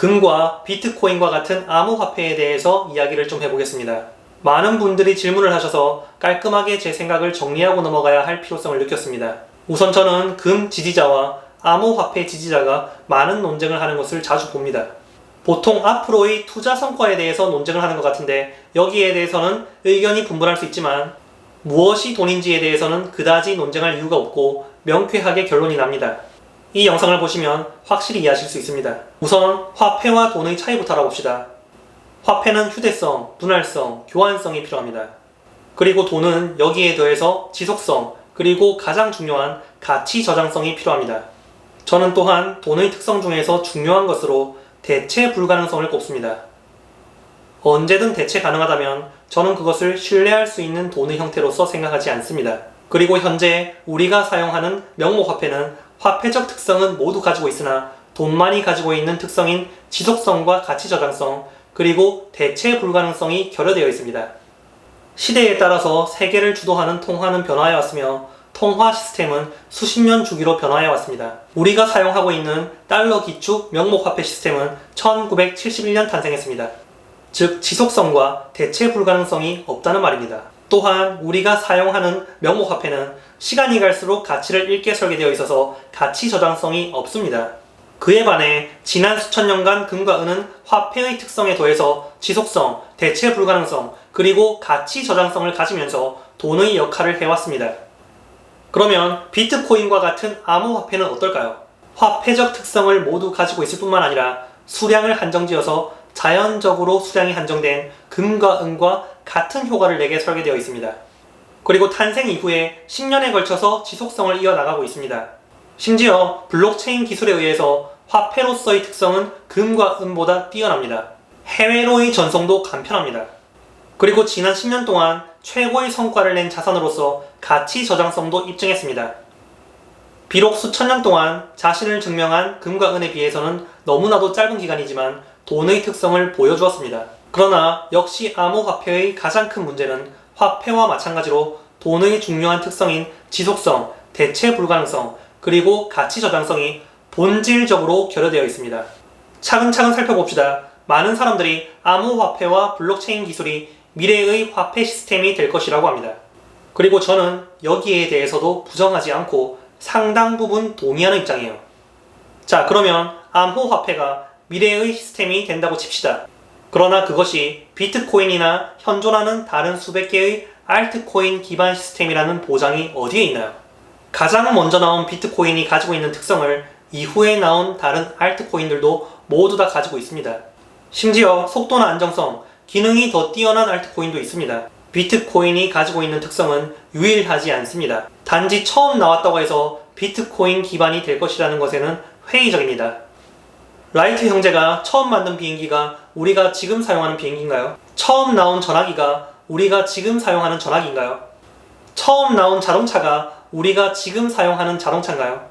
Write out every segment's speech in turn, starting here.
금과 비트코인과 같은 암호화폐에 대해서 이야기를 좀 해보겠습니다. 많은 분들이 질문을 하셔서 깔끔하게 제 생각을 정리하고 넘어가야 할 필요성을 느꼈습니다. 우선 저는 금 지지자와 암호화폐 지지자가 많은 논쟁을 하는 것을 자주 봅니다. 보통 앞으로의 투자 성과에 대해서 논쟁을 하는 것 같은데 여기에 대해서는 의견이 분분할 수 있지만 무엇이 돈인지에 대해서는 그다지 논쟁할 이유가 없고 명쾌하게 결론이 납니다. 이 영상을 보시면 확실히 이해하실 수 있습니다. 우선 화폐와 돈의 차이부터 알아봅시다. 화폐는 휴대성, 분할성, 교환성이 필요합니다. 그리고 돈은 여기에 더해서 지속성, 그리고 가장 중요한 가치 저장성이 필요합니다. 저는 또한 돈의 특성 중에서 중요한 것으로 대체 불가능성을 꼽습니다. 언제든 대체 가능하다면 저는 그것을 신뢰할 수 있는 돈의 형태로서 생각하지 않습니다. 그리고 현재 우리가 사용하는 명목화폐는 화폐적 특성은 모두 가지고 있으나 돈만이 가지고 있는 특성인 지속성과 가치 저장성, 그리고 대체 불가능성이 결여되어 있습니다. 시대에 따라서 세계를 주도하는 통화는 변화해 왔으며 통화 시스템은 수십 년 주기로 변화해 왔습니다. 우리가 사용하고 있는 달러 기축 명목화폐 시스템은 1971년 탄생했습니다. 즉 지속성과 대체 불가능성이 없다는 말입니다. 또한 우리가 사용하는 명목화폐는 시간이 갈수록 가치를 잃게 설계되어 있어서 가치 저장성이 없습니다. 그에 반해 지난 수천 년간 금과 은은 화폐의 특성에 더해서 지속성, 대체 불가능성, 그리고 가치 저장성을 가지면서 돈의 역할을 해왔습니다. 그러면 비트코인과 같은 암호화폐는 어떨까요? 화폐적 특성을 모두 가지고 있을 뿐만 아니라 수량을 한정지어서 자연적으로 수량이 한정된 금과 은과 같은 효과를 내게 설계되어 있습니다. 그리고 탄생 이후에 10년에 걸쳐서 지속성을 이어나가고 있습니다. 심지어 블록체인 기술에 의해서 화폐로서의 특성은 금과 은보다 뛰어납니다. 해외로의 전송도 간편합니다. 그리고 지난 10년 동안 최고의 성과를 낸 자산으로서 가치 저장성도 입증했습니다. 비록 수천 년 동안 자신을 증명한 금과 은에 비해서는 너무나도 짧은 기간이지만 돈의 특성을 보여주었습니다. 그러나 역시 암호화폐의 가장 큰 문제는 화폐와 마찬가지로 돈의 중요한 특성인 지속성, 대체 불가능성, 그리고 가치 저장성이 본질적으로 결여되어 있습니다. 차근차근 살펴봅시다. 많은 사람들이 암호화폐와 블록체인 기술이 미래의 화폐 시스템이 될 것이라고 합니다. 그리고 저는 여기에 대해서도 부정하지 않고 상당 부분 동의하는 입장이에요. 자, 그러면 암호화폐가 미래의 시스템이 된다고 칩시다. 그러나 그것이 비트코인이나 현존하는 다른 수백 개의 알트코인 기반 시스템이라는 보장이 어디에 있나요? 가장 먼저 나온 비트코인이 가지고 있는 특성을 이후에 나온 다른 알트코인들도 모두 다 가지고 있습니다. 심지어 속도나 안정성, 기능이 더 뛰어난 알트코인도 있습니다. 비트코인이 가지고 있는 특성은 유일하지 않습니다. 단지 처음 나왔다고 해서 비트코인 기반이 될 것이라는 것에는 회의적입니다. 라이트 형제가 처음 만든 비행기가 우리가 지금 사용하는 비행기인가요? 처음 나온 전화기가 우리가 지금 사용하는 전화기인가요? 처음 나온 자동차가 우리가 지금 사용하는 자동차인가요?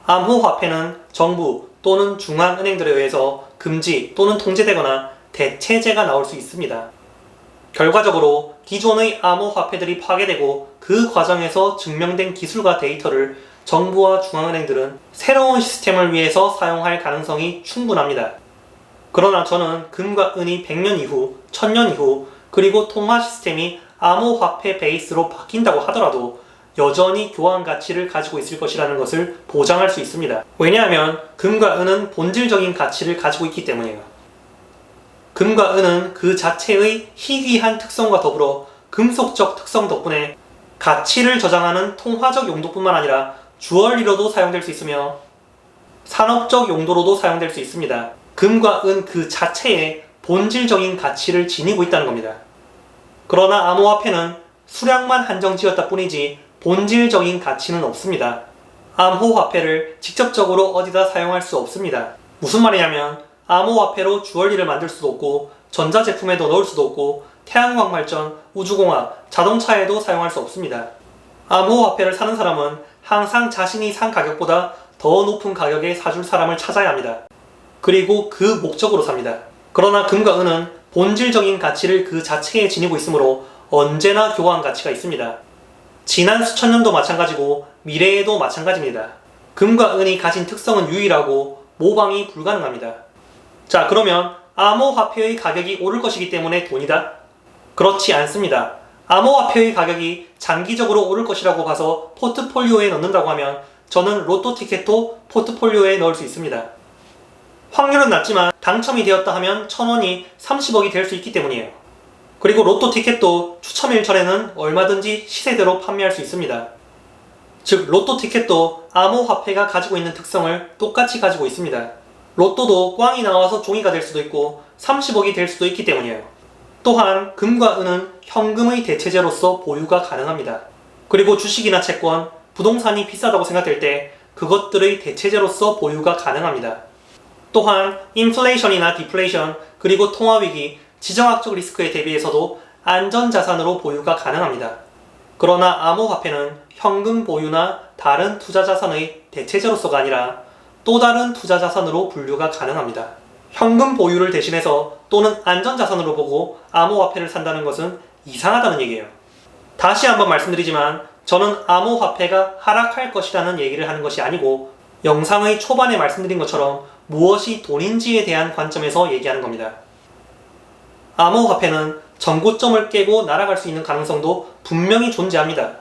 암호화폐는 정부 또는 중앙은행들에 의해서 금지 또는 통제되거나 대체제가 나올 수 있습니다. 결과적으로 기존의 암호화폐들이 파괴되고 그 과정에서 증명된 기술과 데이터를 정부와 중앙은행들은 새로운 시스템을 위해서 사용할 가능성이 충분합니다. 그러나 저는 금과 은이 100년 이후, 1000년 이후, 그리고 통화 시스템이 암호화폐 베이스로 바뀐다고 하더라도 여전히 교환 가치를 가지고 있을 것이라는 것을 보장할 수 있습니다. 왜냐하면 금과 은은 본질적인 가치를 가지고 있기 때문이에요. 금과 은은 그 자체의 희귀한 특성과 더불어 금속적 특성 덕분에 가치를 저장하는 통화적 용도뿐만 아니라 주얼리로도 사용될 수 있으며 산업적 용도로도 사용될 수 있습니다. 금과 은 그 자체에 본질적인 가치를 지니고 있다는 겁니다. 그러나 암호화폐는 수량만 한정지었다 뿐이지 본질적인 가치는 없습니다. 암호화폐를 직접적으로 어디다 사용할 수 없습니다. 무슨 말이냐면 암호화폐로 주얼리를 만들 수도 없고 전자제품에도 넣을 수도 없고 태양광 발전, 우주공학, 자동차에도 사용할 수 없습니다. 암호화폐를 사는 사람은 항상 자신이 산 가격보다 더 높은 가격에 사줄 사람을 찾아야 합니다. 그리고 그 목적으로 삽니다. 그러나 금과 은은 본질적인 가치를 그 자체에 지니고 있으므로 언제나 교환 가치가 있습니다. 지난 수천 년도 마찬가지고 미래에도 마찬가지입니다. 금과 은이 가진 특성은 유일하고 모방이 불가능합니다. 자, 그러면 암호화폐의 가격이 오를 것이기 때문에 돈이다? 그렇지 않습니다. 암호화폐의 가격이 장기적으로 오를 것이라고 봐서 포트폴리오에 넣는다고 하면 저는 로또 티켓도 포트폴리오에 넣을 수 있습니다. 확률은 낮지만 당첨이 되었다 하면 1000원이 30억이 될 수 있기 때문이에요. 그리고 로또 티켓도 추첨일 전에는 얼마든지 시세대로 판매할 수 있습니다. 즉 로또 티켓도 암호화폐가 가지고 있는 특성을 똑같이 가지고 있습니다. 로또도 꽝이 나와서 종이가 될 수도 있고 30억이 될 수도 있기 때문이에요. 또한 금과 은은 현금의 대체재로서 보유가 가능합니다. 그리고 주식이나 채권, 부동산이 비싸다고 생각될 때 그것들의 대체재로서 보유가 가능합니다. 또한 인플레이션이나 디플레이션, 그리고 통화위기, 지정학적 리스크에 대비해서도 안전자산으로 보유가 가능합니다. 그러나 암호화폐는 현금 보유나 다른 투자자산의 대체재로서가 아니라 또 다른 투자자산으로 분류가 가능합니다. 현금 보유를 대신해서 또는 안전자산으로 보고 암호화폐를 산다는 것은 이상하다는 얘기예요. 다시 한번 말씀드리지만 저는 암호화폐가 하락할 것이라는 얘기를 하는 것이 아니고 영상의 초반에 말씀드린 것처럼 무엇이 돈인지에 대한 관점에서 얘기하는 겁니다. 암호화폐는 전고점을 깨고 날아갈 수 있는 가능성도 분명히 존재합니다.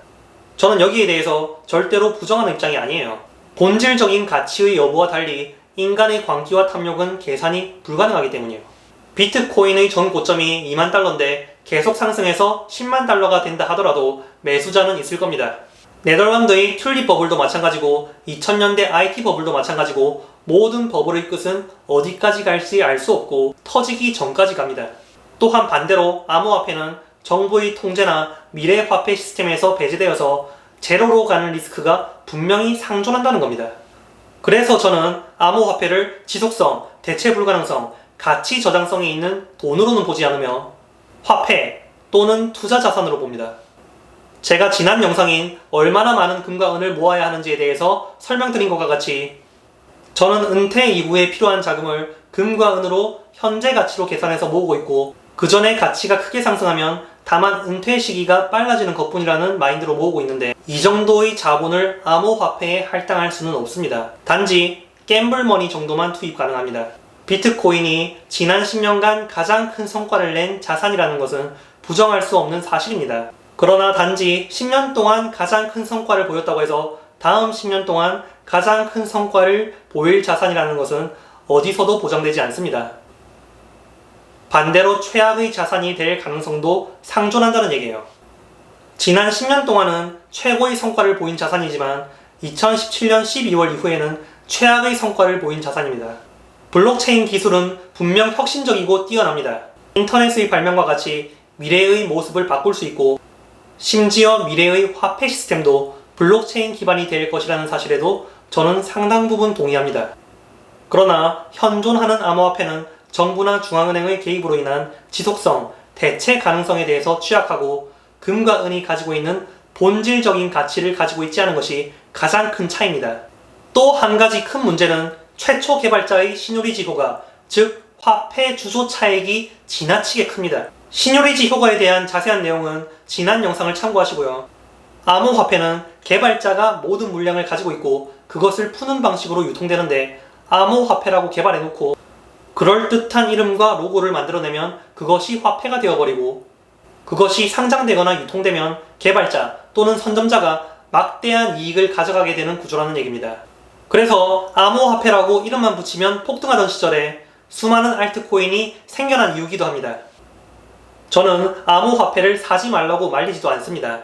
저는 여기에 대해서 절대로 부정하는 입장이 아니에요. 본질적인 가치의 여부와 달리 인간의 광기와 탐욕은 계산이 불가능하기 때문이에요. 비트코인의 전 고점이 2만 달러인데 계속 상승해서 10만 달러가 된다 하더라도 매수자는 있을 겁니다. 네덜란드의 튤립 버블도 마찬가지고 2000년대 IT 버블도 마찬가지고 모든 버블의 끝은 어디까지 갈지 알 수 없고 터지기 전까지 갑니다. 또한 반대로 암호화폐는 정부의 통제나 미래 화폐 시스템에서 배제되어서 제로로 가는 리스크가 분명히 상존한다는 겁니다. 그래서 저는 암호화폐를 지속성, 대체 불가능성, 가치 저장성이 있는 돈으로는 보지 않으며 화폐 또는 투자 자산으로 봅니다. 제가 지난 영상인 얼마나 많은 금과 은을 모아야 하는지에 대해서 설명드린 것과 같이 저는 은퇴 이후에 필요한 자금을 금과 은으로 현재 가치로 계산해서 모으고 있고 그 전에 가치가 크게 상승하면 다만 은퇴 시기가 빨라지는 것뿐이라는 마인드로 모으고 있는데 이 정도의 자본을 암호화폐에 할당할 수는 없습니다. 단지 갬블머니 정도만 투입 가능합니다. 비트코인이 지난 10년간 가장 큰 성과를 낸 자산이라는 것은 부정할 수 없는 사실입니다. 그러나 단지 10년 동안 가장 큰 성과를 보였다고 해서 다음 10년 동안 가장 큰 성과를 보일 자산이라는 것은 어디서도 보장되지 않습니다. 반대로 최악의 자산이 될 가능성도 상존한다는 얘기예요. 지난 10년 동안은 최고의 성과를 보인 자산이지만 2017년 12월 이후에는 최악의 성과를 보인 자산입니다. 블록체인 기술은 분명 혁신적이고 뛰어납니다. 인터넷의 발명과 같이 미래의 모습을 바꿀 수 있고 심지어 미래의 화폐 시스템도 블록체인 기반이 될 것이라는 사실에도 저는 상당 부분 동의합니다. 그러나 현존하는 암호화폐는 정부나 중앙은행의 개입으로 인한 지속성, 대체 가능성에 대해서 취약하고 금과 은이 가지고 있는 본질적인 가치를 가지고 있지 않은 것이 가장 큰 차이입니다. 또 한 가지 큰 문제는 최초 개발자의 시늉리지 효과, 즉 화폐 주소 차익이 지나치게 큽니다. 시늉리지 효과에 대한 자세한 내용은 지난 영상을 참고하시고요. 암호화폐는 개발자가 모든 물량을 가지고 있고 그것을 푸는 방식으로 유통되는데 암호화폐라고 개발해놓고 그럴듯한 이름과 로고를 만들어내면 그것이 화폐가 되어버리고 그것이 상장되거나 유통되면 개발자 또는 선점자가 막대한 이익을 가져가게 되는 구조라는 얘기입니다. 그래서 암호화폐라고 이름만 붙이면 폭등하던 시절에 수많은 알트코인이 생겨난 이유기도 합니다. 저는 암호화폐를 사지 말라고 말리지도 않습니다.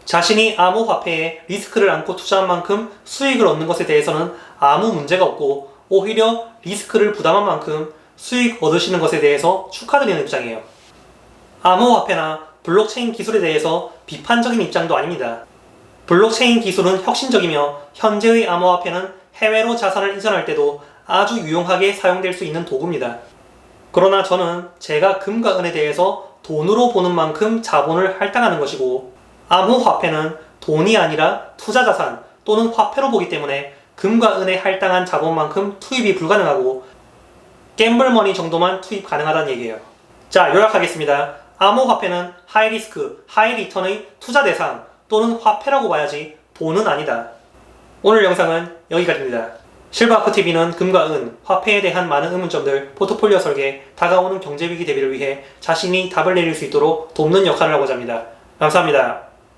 자신이 암호화폐에 리스크를 안고 투자한 만큼 수익을 얻는 것에 대해서는 아무 문제가 없고 오히려 리스크를 부담한 만큼 수익 얻으시는 것에 대해서 축하드리는 입장이에요. 암호화폐나 블록체인 기술에 대해서 비판적인 입장도 아닙니다. 블록체인 기술은 혁신적이며 현재의 암호화폐는 해외로 자산을 이전할 때도 아주 유용하게 사용될 수 있는 도구입니다. 그러나 저는 제가 금과 은에 대해서 돈으로 보는 만큼 자본을 할당하는 것이고 암호화폐는 돈이 아니라 투자자산 또는 화폐로 보기 때문에 금과 은에 할당한 자본만큼 투입이 불가능하고 갬블머니 정도만 투입 가능하다는 얘기예요. 자, 요약하겠습니다. 암호화폐는 하이리스크, 하이리턴의 투자 대상 또는 화폐라고 봐야지 돈은 아니다. 오늘 영상은 여기까지입니다. 실버아크TV는 금과 은, 화폐에 대한 많은 의문점들, 포트폴리오 설계, 다가오는 경제위기 대비를 위해 자신이 답을 내릴 수 있도록 돕는 역할을 하고자 합니다. 감사합니다.